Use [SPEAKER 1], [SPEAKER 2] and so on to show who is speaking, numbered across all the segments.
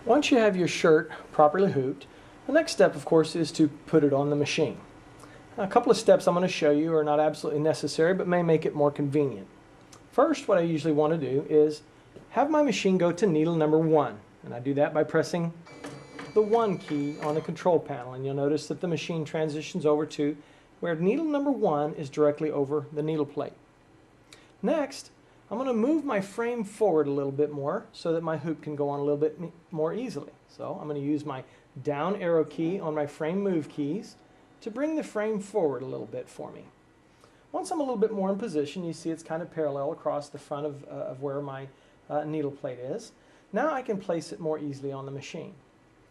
[SPEAKER 1] Once you have your shirt properly hooped, the next step, of course, is to put it on the machine. A couple of steps I'm going to show you are not absolutely necessary, but may make it more convenient. First, what I usually want to do is have my machine go to needle number 1, and I do that by pressing the 1 key on the control panel, and you'll notice that the machine transitions over to where needle number 1 is directly over the needle plate. Next, I'm going to move my frame forward a little bit more so that my hoop can go on a little bit more easily. So I'm going to use my down arrow key on my frame move keys to bring the frame forward a little bit for me. Once I'm a little bit more in position, you see it's kind of parallel across the front of where my needle plate is. Now I can place it more easily on the machine.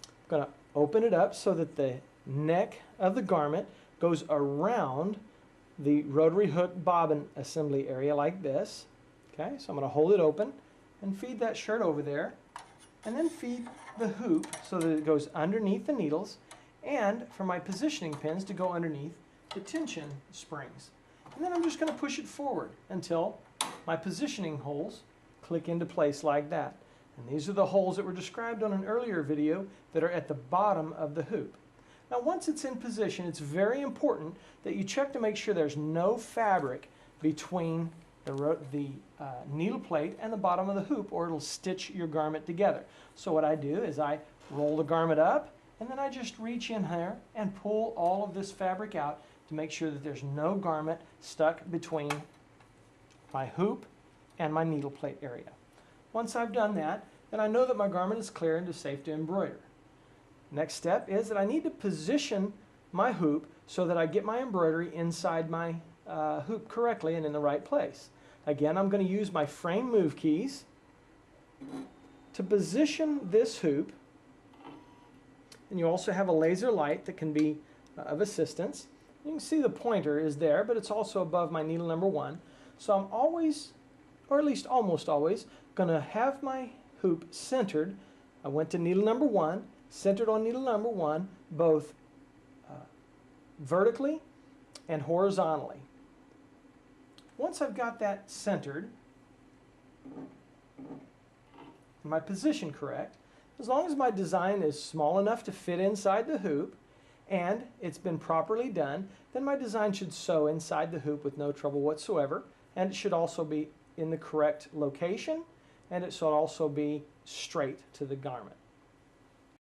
[SPEAKER 1] I'm going to open it up so that the neck of the garment goes around the rotary hook bobbin assembly area like this. Okay, so I'm going to hold it open and feed that shirt over there, and then feed the hoop so that it goes underneath the needles, and for my positioning pins to go underneath the tension springs. And then I'm just going to push it forward until my positioning holes click into place like that. And these are the holes that were described on an earlier video that are at the bottom of the hoop. Now once it's in position, it's very important that you check to make sure there's no fabric between the needle plate and the bottom of the hoop, or it'll stitch your garment together. So what I do is I roll the garment up, and then I just reach in here and pull all of this fabric out to make sure that there's no garment stuck between my hoop and my needle plate area. Once I've done that, then I know that my garment is clear and is safe to embroider. Next step is that I need to position my hoop so that I get my embroidery inside my hoop correctly and in the right place. Again, I'm going to use my frame move keys to position this hoop, and you also have a laser light that can be of assistance. You can see the pointer is there, but it's also above my needle number 1. So I'm always, or at least almost always, going to have my hoop centered. I went to needle number 1, centered on needle number 1, both vertically and horizontally. Once I've got that centered, my position correct, as long as my design is small enough to fit inside the hoop and it's been properly done, then my design should sew inside the hoop with no trouble whatsoever, and it should also be in the correct location, and it should also be straight to the garment.